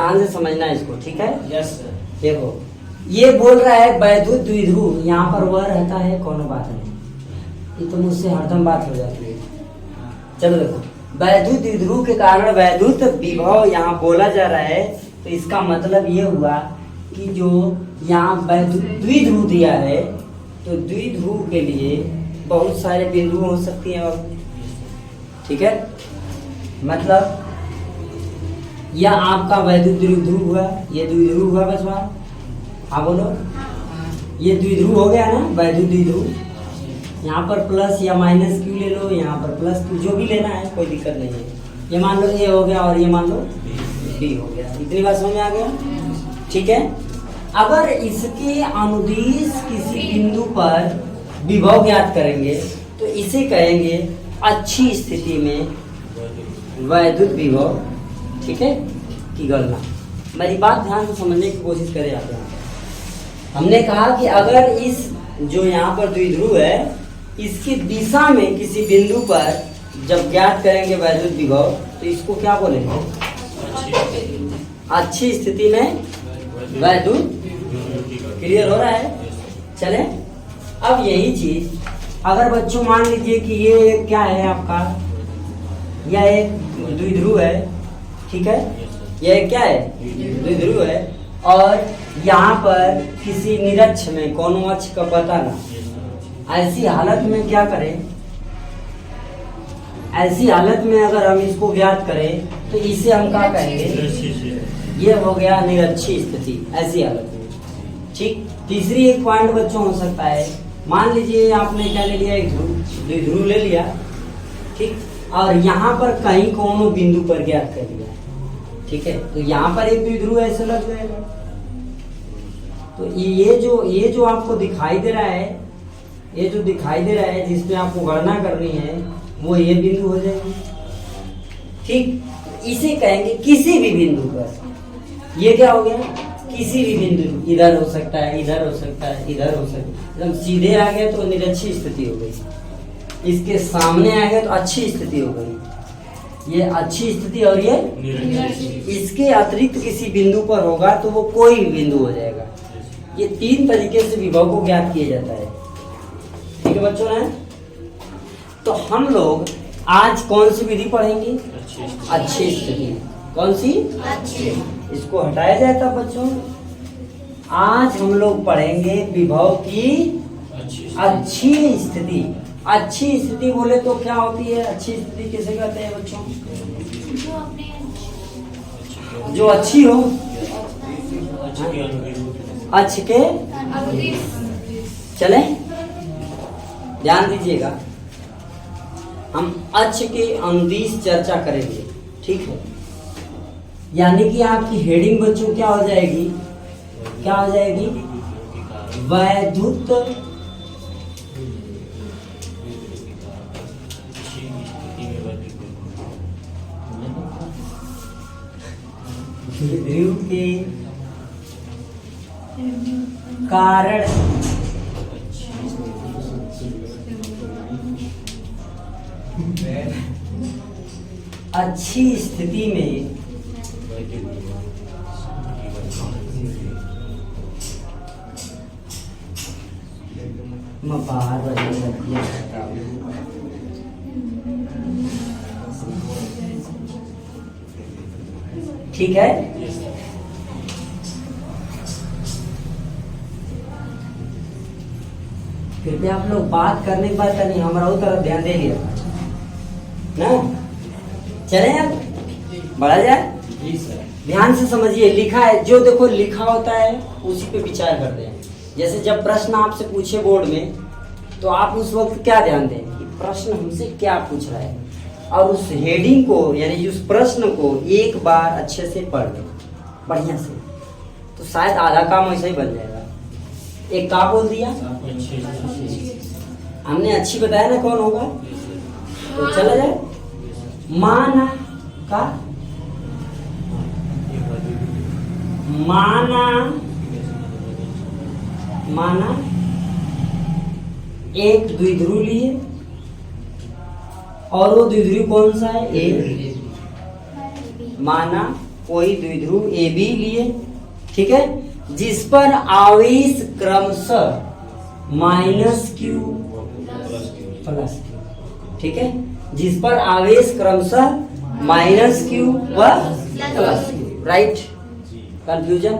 ध्यान से समझना इसको, ठीक है। Yes sir. देखो ये बोल रहा है वैद्युत द्विध्रुव, यहाँ पर वह रहता है, कोनो बात नहीं, ये तो मुझसे हरदम बात हो जाती है। चलो देखो, वैद्युत द्विध्रुव के कारण वैद्युत विभव यहाँ बोला जा रहा है, तो इसका मतलब ये हुआ कि जो यहाँ वैद्युत द्विध्रुव दिया है, तो द्विध्रुव के लिए बहुत सारे बिंदु हो सकती हैं बाबू, ठीक है। मतलब यह आपका वैद्युत द्विध्रुव हुआ, ये द्विध्रुव हुआ बस बात। हाँ बोलो, ये द्विध्रुव हो गया ना वैद्युत द्विध्रुव। यहाँ पर प्लस या माइनस क्यू ले लो, यहाँ पर प्लस क्यू, जो भी लेना है कोई दिक्कत नहीं है। ये मान लो ए हो गया और ये मान लो बी हो गया। इतनी बात समझ में आ गया, ठीक है। अगर इसके अनुदिश किसी बिंदु पर विभव ज्ञात करेंगे तो इसे कहेंगे अच्छी स्थिति में वैद्युत विभव, ठीक है, की गणना। मेरी बात ध्यान से समझने की कोशिश करें आप। हमने कहा कि अगर इस जो यहाँ पर द्विध्रुव है, इसकी दिशा में किसी बिंदु पर जब ज्ञात करेंगे वैद्युत विभव, तो इसको क्या बोलेंगे? अच्छी स्थिति में वैद्युत। क्लियर हो रहा है? चले, अब यही चीज अगर बच्चों मान लीजिए कि ये क्या है आपका, यह एक द्विध्रुव है, ठीक है, यह क्या है? द्विध्रुव है, और यहाँ पर किसी निरक्ष में कोनो अक्ष का पता ना। ऐसी हालत में क्या करें? ऐसी हालत में अगर हम इसको ज्ञात करें तो इसे हम क्या कहेंगे? ये हो गया निरक्षी स्थिति, ऐसी हालत में, ठीक। तीसरी एक पॉइंट बच्चों हो सकता है, मान लीजिए आपने क्या ले लिया, एक द्विध्रुव ले लिया, ठीक, और यहाँ पर कहीं कोनो बिंदु पर ज्ञात कर लिया, ठीक है, तो यहाँ पर एक द्विध्रुव ऐसे लग जाएगा। तो ये जो आपको दिखाई दे रहा है, ये जो दिखाई दे रहा है जिसमें आपको गणना करनी है, वो ये बिंदु हो जाएगी, ठीक। इसे कहेंगे किसी भी बिंदु पर। ये क्या हो गया? किसी भी बिंदु, इधर हो सकता है, इधर हो सकता है, इधर हो सकता है। एकदम सीधे आ गए तो निरक्षी स्थिति हो गई, इसके सामने आ गए तो अच्छी स्थिति हो गई, ये अच्छी स्थिति, और ये इसके अतिरिक्त किसी बिंदु पर होगा तो वो कोई भी बिंदु हो जाएगा। ये तीन तरीके से विभव को ज्ञात किया जाता है, ठीक है बच्चों ने। तो हम लोग आज कौन सी विधि पढ़ेंगे? अच्छी स्थिति। कौन सी? अच्छी। इसको हटाया जाए तब बच्चों, आज हम लोग पढ़ेंगे विभव की अच्छी स्थिति। अच्छी स्थिति बोले तो क्या होती है? अच्छी स्थिति किसे कहते हैं बच्चों? जो अच्छी हो, अच्छ के चले, ध्यान दीजिएगा, हम अच्छ के अनुदिश चर्चा करेंगे, ठीक है। यानी कि आपकी हेडिंग बच्चों क्या हो जाएगी? क्या हो जाएगी? वैद्युत द्विध्रुव के कारण अच्छी स्थिति में मैं बाहर ठीक है। कृपया आप लोग बात करने के बाद नहीं, हमारा तरफ ध्यान दे लिया ना। चले यार, बढ़ा जाए। ध्यान से समझिए, लिखा है जो देखो लिखा होता है उसी पे विचार करते हैं। जैसे जब प्रश्न आपसे पूछे बोर्ड में, तो आप उस वक्त क्या ध्यान दें कि प्रश्न हमसे क्या पूछ रहा है, और उस हेडिंग को यानी उस प्रश्न को एक बार अच्छे से पढ़ लें बढ़िया से, तो शायद आधा काम ऐसा ही बन जाएगा। एक का बोल दिया हमने, अच्छी बताया ना कौन होगा, तो चला जाए। माना का माना एक द्विध्रुव लिए, और वो द्विध्रुव कौन सा है? ए। माना कोई द्विध्रुव ए बी लिए, ठीक है, जिस पर आवेश क्रमशः माइनस क्यू प्लस क्यू, ठीक है, जिस पर आवेश क्रमशः माइनस क्यू व प्लस क्यू, राइट। कंफ्यूजन?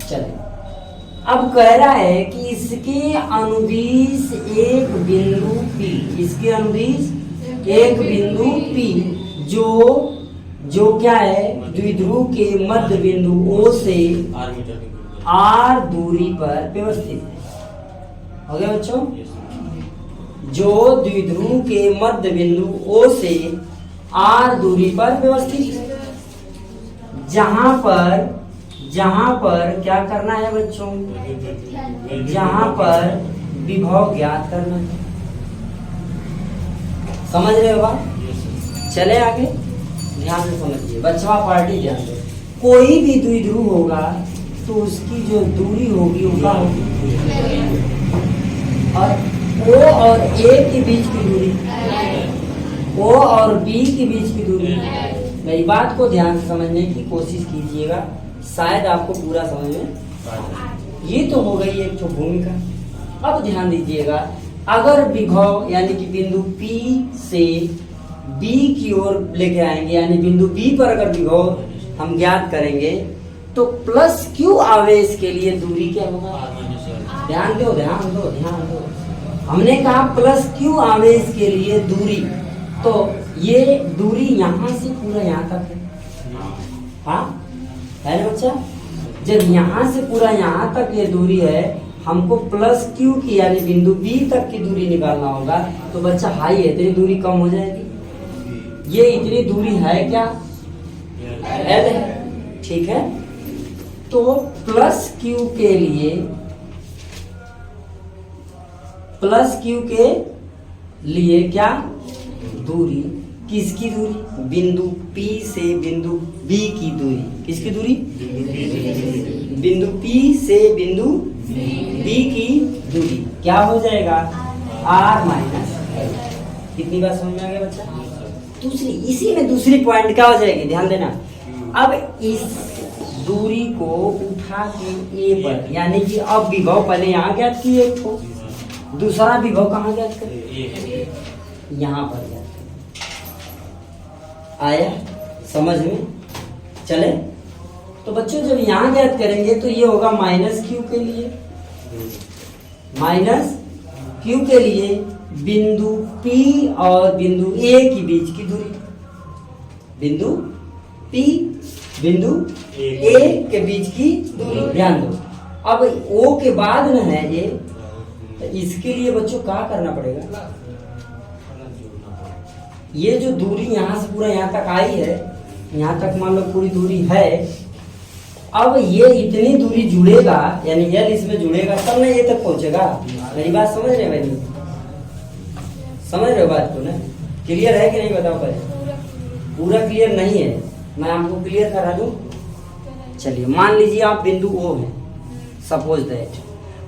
चले, अब कह रहा है कि इसके अनुदिश एक बिंदु P, इसके अनुदिश एक बिंदु P जो क्या है, द्विध्रुव के मध्य बिंदु O से R दूरी पर व्यवस्थित है। हो गया बच्चों? जो द्विध्रुव के मध्य बिंदु O से R दूरी पर व्यवस्थित है, जहां पर क्या करना है बच्चों, जहां पर विभव ज्ञात करना है। समझ रहे हो बात? चले आगे, ध्यान से समझिए बच्चा पार्टी, ध्यान दो। कोई भी द्विध्रुव होगा तो उसकी जो दूरी होगी वो क्या होगी, और O और A के बीच की दूरी, O और B के बीच की दूरी। मेरी बात को ध्यान से समझने की कोशिश कीजिएगा, शायद आपको पूरा समझ में। ये तो हो गई एक तो भूमिका। अब ध्यान दीजिएगा, अगर विभव यानी कि बिंदु P से B की ओर लेके आएंगे, यानी बिंदु B पर अगर विभव हम ज्ञात करेंगे तो प्लस Q आवेश के लिए दूरी क्या होगा, ध्यान दो ध्यान दो ध्यान दो। हमने कहा प्लस Q आवेश के लिए दूरी, तो ये दूरी यहाँ से पूरा यहाँ तक है, हाँ है ना बच्चा। जब यहाँ से पूरा यहाँ तक ये दूरी है, हमको प्लस Q की यानी बिंदु B तक की दूरी निकालना होगा, तो बच्चा हाई है, इतनी दूरी कम हो जाएगी। ये इतनी दूरी है क्या, L है, ठीक है। तो प्लस Q के लिए क्या दूरी, किसकी दूरी, बिंदु P से बिंदु B की दूरी, किसकी दूरी, बिंदु P से बिंदु B की दूरी क्या हो जाएगा, R माइनस L। कितनी बात समझ में आ गया बच्चा? दूसरी, इसी में दूसरी पॉइंट क्या हो जाएगी, ध्यान देना। अब इस दूरी को उठा के A पर, यानी कि अब विभव पहले यहाँ ज्ञात किए एक को, दूसरा विभव कहाँ ज्ञात करें, यहाँ पर ज्ञात। आया समझ में? चले, तो बच्चों जब यहाँ ज्ञात करेंगे तो ये होगा माइनस Q के लिए, माइनस Q के लिए बिंदु P और बिंदु A के बीच की दूरी, बिंदु P बिंदु A के बीच की दूरी, ध्यान दो। अब O के बाद न है ये, तो इसके लिए बच्चों क्या करना पड़ेगा, ये जो दूरी यहाँ से पूरा यहाँ तक आई है, यहाँ तक मान लो पूरी दूरी है, अब ये इतनी दूरी जुड़ेगा, यानी L इसमें जुड़ेगा तब ना ये तक पहुंचेगा। मेरी बात समझ रहे भाई, समझ रहे हो बात को ना? क्लियर है कि नहीं बताओ पहले। पूरा क्लियर नहीं है, मैं आपको क्लियर करा दूं। चलिए मान लीजिए आप बिंदु O है, सपोज दैट,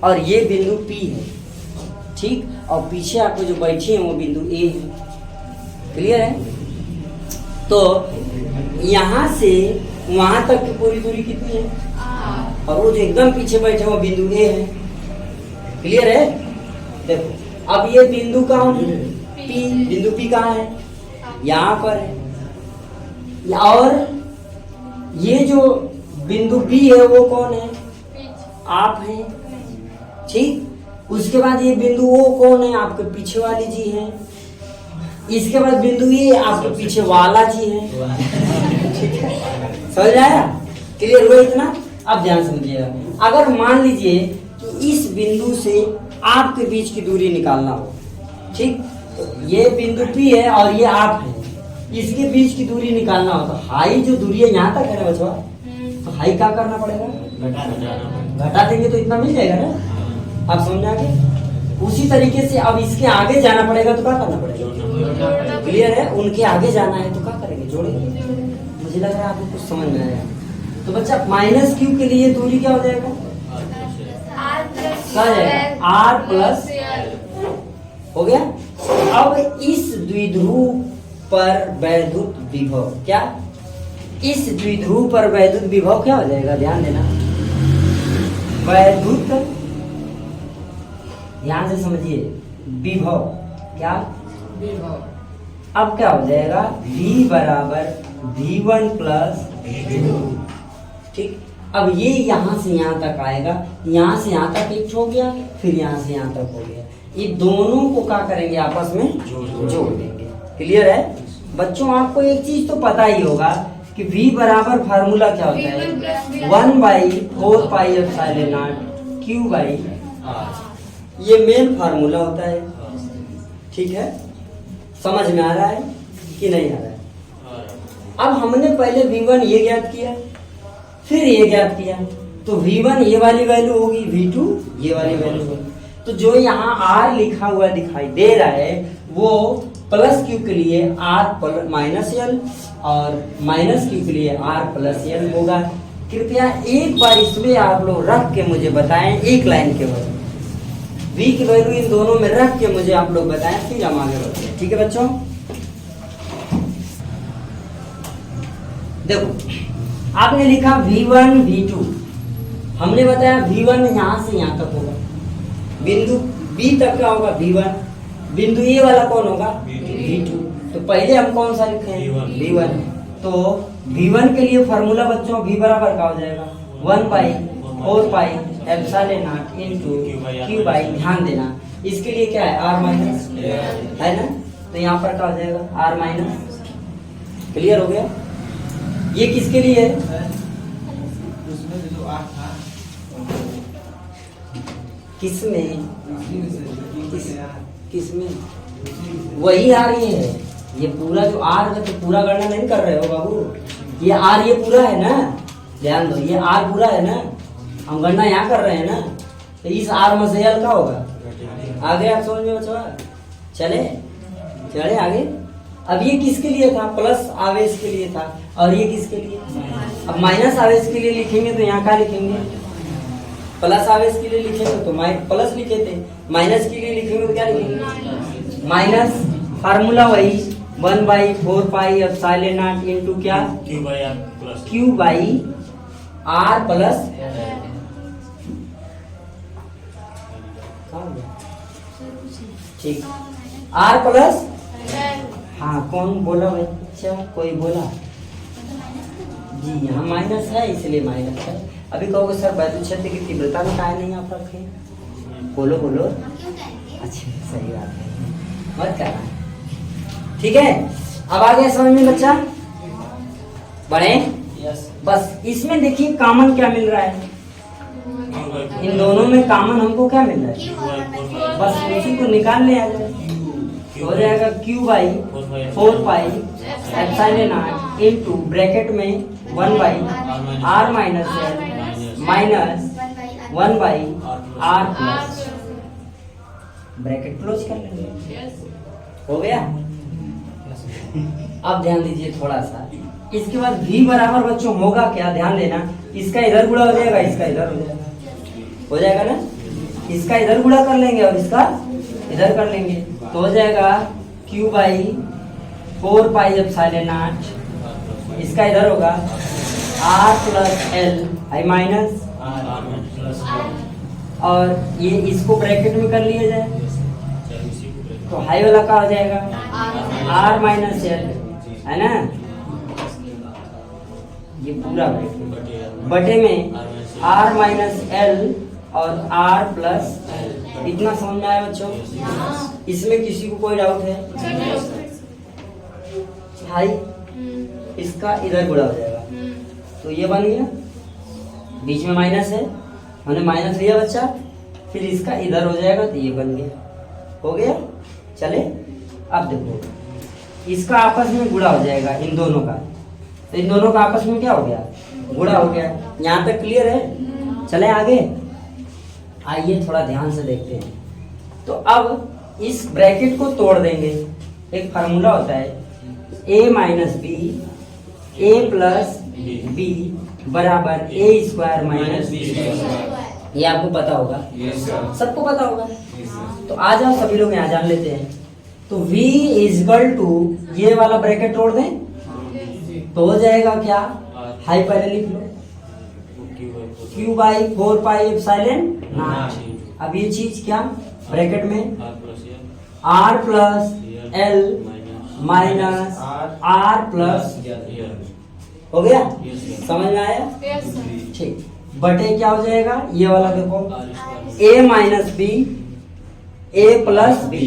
और ये बिंदु P है, ठीक, और पीछे आपको जो बैठे हैं वो बिंदु A है। क्लियर है? तो यहाँ से वहां तक की पूरी दूरी कितनी है, और वो जो एकदम पीछे बैठे वो बिंदु A है। क्लियर है? देखो अब ये बिंदु कहाँ है, P, बिंदु P कहाँ है, यहाँ पर है, और ये जो बिंदु B है वो कौन है, आप हैं, ठीक। उसके बाद ये बिंदु O कौन है, आपके पीछे वाली जी है। इसके बाद बिंदु E आपके पीछे वाला जी है, ठीक है, समझ आया? क्लियर हुआ इतना? अब ध्यान समझिएगा, अगर मान लीजिए कि इस बिंदु से आपके बीच की दूरी निकालना हो, ठीक, तो ये बिंदु P है और ये आप है, इसके बीच की दूरी निकालना हो, तो हाई जो दूरी है यहाँ तक है ना बच्चों, तो हाई क्या करना पड़ेगा, घटा देंगे तो इतना मिल जाएगा ना। आप समझ आ गए? उसी तरीके से अब इसके आगे जाना पड़ेगा तो क्या करना पड़ेगा, क्लियर है? उनके आगे जाना है तो क्या करेंगे, जोड़ेंगे। मुझे लग रहा है आपको कुछ समझ में आया। तो बच्चा माइनस Q के लिए दूरी क्या हो जाएगा, क्या जाएगा, R प्लस हो गया। अब इस द्विध्रुव पर वैद्युत विभव क्या, इस द्विध्रुव पर वैद्युत विभव क्या हो जाएगा, ध्यान देना, वैद्युत, ध्यान से समझिए, विभव, क्या विभव, अब क्या हो जाएगा, V बराबर V1 प्लस V2, ठीक। अब ये यहाँ से यहाँ तक आएगा, यहाँ से यहाँ तक एक हो गया, फिर यहाँ से यहाँ तक हो गया, ये दोनों को क्या करेंगे, आपस में जोड़ देंगे। क्लियर है बच्चों? आपको एक चीज तो पता ही होगा कि V बराबर फार्मूला क्या होता है, 1/4πε0 Q/r, ये मेन फार्मूला होता है। ठीक है, समझ में आ रहा है कि नहीं आ रहा है? अब हमने पहले V1 ये ज्ञात किया, फिर ये ज्ञात किया, तो V1 ये वाली वैल्यू होगी, V2 ये वाली वैल्यू होगी। तो जो यहाँ R लिखा हुआ दिखाई दे रहा है वो प्लस Q के लिए R माइनस L और माइनस Q के लिए R प्लस L होगा। कृपया एक बार इसमें आप लोग रख के मुझे बताएं, एक लाइन के वैल्यू, V की वैल्यू इन दोनों में रख के मुझे आप लोग बताएं, फिर हम आगे बढ़ते हैं। ठीक है बच्चों? देखो आपने लिखा V1 V2, हमने बताया V1 यहाँ से यहाँ तक होगा, बिंदु B तक का होगा V1, बिंदु ए वाला कौन होगा, V2। तो पहले हम कौन सा लिखे हैं, V1। तो V1 के लिए फार्मूला बच्चों V बराबर का हो जाएगा 1/4πε0 Q/, ध्यान देना इसके लिए क्या है, R माइनस है ना, तो यहाँ पर क्या हो जाएगा R माइनस। क्लियर हो गया? ये किसके लिए है, किसमें किसमें वही आ रही है। ये पूरा जो आर है तो पूरा गणना नहीं कर रहे हो बाबू, ये आर ये पूरा है ना, ध्यान दो, ये आर पूरा है ना, हम गणना यहाँ कर रहे हैं ना, तो इस आर में से एल का होगा। आगे आप समझ में बच्चा, चले चले आगे। अब ये किसके लिए था, प्लस आवेश के लिए था, और ये किसके लिए, अब माइनस आवेश के लिए लिखेंगे तो यहाँ क्या लिखेंगे, प्लस आवेश के लिए लिखेंगे तो प्लस लिखे थे, माइनस के लिए लिखेंगे तो क्या लिखेंगे माइनस। फार्मूला वही 1/4πε0 इंटू क्या, Q/r प्लस, ठीक, R प्लस, हाँ कौन बोला बच्चा, कोई बोला जी, यहाँ माइनस है इसलिए माइनस है। अभी कहोगे सर वैद्युत क्षेत्र की तीव्रता में काहे नहीं आप रखे, बोलो बोलो, अच्छा सही बात है, मत करना। ठीक है, अब आ गया समझ में बच्चा, बढ़े? बस इसमें देखिए कॉमन क्या मिल रहा है, इन दोनों में कॉमन हमको क्या मिल रहा है, बस उसी को निकाल ले आ जाए, हो जाएगा Q/4πε0 इंटू ब्रैकेट में 1/r minus L minus 1/r plus, bracket close कर लेंगे, हो गया। अब ध्यान दीजिए थोड़ा सा, इसके बाद V बराबर बच्चों होगा क्या, ध्यान देना, इसका इधर गुणा हो जाएगा, इसका इधर हो जाएगा ना, इसका इधर गुणा कर लेंगे और इसका इधर कर लेंगे, तो हो जाएगा Q/4πε0, इसका इधर होगा R प्लस L आई माइनस, और ये इसको ब्रैकेट में कर लिया जाए तो हाई वाला का हो जाएगा R माइनस L, है ना, ये पूरा बटे में R माइनस L और R प्लस, इतना समझ में आया बच्चों? इसमें किसी को कोई डाउट है? हाई इसका इधर गुणा हो जाएगा, तो ये बन गया, बीच में माइनस है, हमने माइनस लिया बच्चा, फिर इसका इधर हो जाएगा तो ये बन गया, हो गया। चले अब देखो इसका आपस में गुणा हो जाएगा इन दोनों का, तो इन दोनों का आपस में क्या हो गया, गुणा हो गया। यहाँ तक क्लियर है? चले आगे, आइए थोड़ा ध्यान से देखते हैं। तो अब इस ब्रैकेट को तोड़ देंगे, एक फार्मूला होता है a minus b a plus b बराबर a² माइनस b², ये आपको पता होगा, सबको पता होगा। तो आ जाओ सभी लोग यहाँ जान लेते हैं। तो v इक्वल टू, ये वाला ब्रैकेट तोड़ दें, तो हो जाएगा क्या, हाई पहले लिख लो, q by 4 pi epsilon naught. अब ये चीज क्या ब्रैकेट में r plus l minus r plus हो गया, समझ में आया? ठीक, बटे क्या हो जाएगा ये वाला देखो, a minus b a plus b.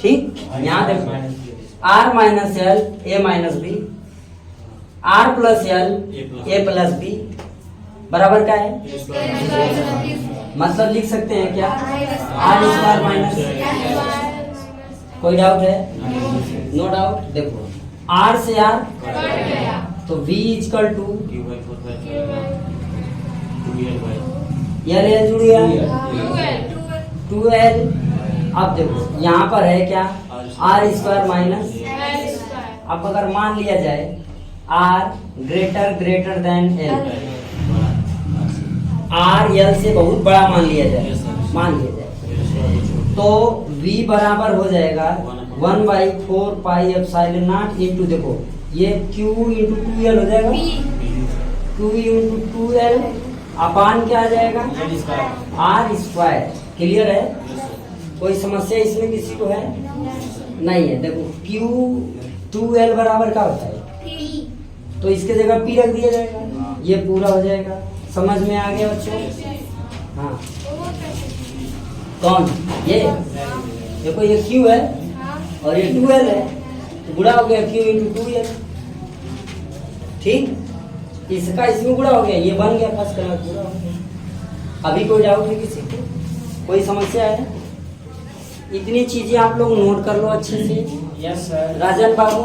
ठीक, यहाँ देखो r minus l a minus b, r plus l a plus b बराबर क्या है, मतलब लिख सकते हैं क्या, आर स्क्वायर माइनस, कोई डाउट है? No doubt. देखो आर से आर तो v इक्वल टू एल जुड़ गया 2l। अब देखो यहाँ पर है क्या, आर स्क्वायर माइनस, अब अगर मान लिया जाए r greater than l, r l से बहुत बड़ा मान लिया जाए, तो v बराबर हो जाएगा 1/4 पाई एप्सिलॉन नॉट इंटू, देखो ये q इंटू 2l हो जाएगा, q इंटू 2l अपान क्या आ जाएगा, आर स्क्वायर। क्लियर है? कोई समस्या इसमें किसी को है? नहीं है। देखो q 2l बराबर क्या होता है, तो इसके जगह p रख दिया जाएगा, ये पूरा हो जाएगा। समझ में आ गया बच्चों? हाँ, कौन ये देखो, ये q है और ये 2l है, तो गुणा हो गया q इंटू 2l। ठीक, इसका इसमें गुणा हो गया, ये बन गया फर्स्ट क्लास, गुणा हो गया। अभी कोई डाउट है किसी को, कोई समस्या है? इतनी चीजें आप लोग नोट कर लो अच्छे से। Yes sir. राजन बाबू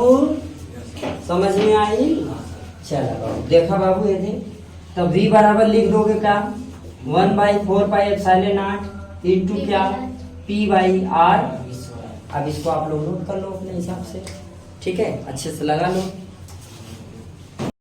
समझ में आई? चला बाबू, देखा बाबू ये थे, तब v बराबर लिख दोगे क्या, 1/4 पाई एप्सिलॉन नॉट इंटू क्या, p बाई आर। अब इसको आप लोग नोट कर लो अपने हिसाब से, ठीक है, अच्छे से लगा लो।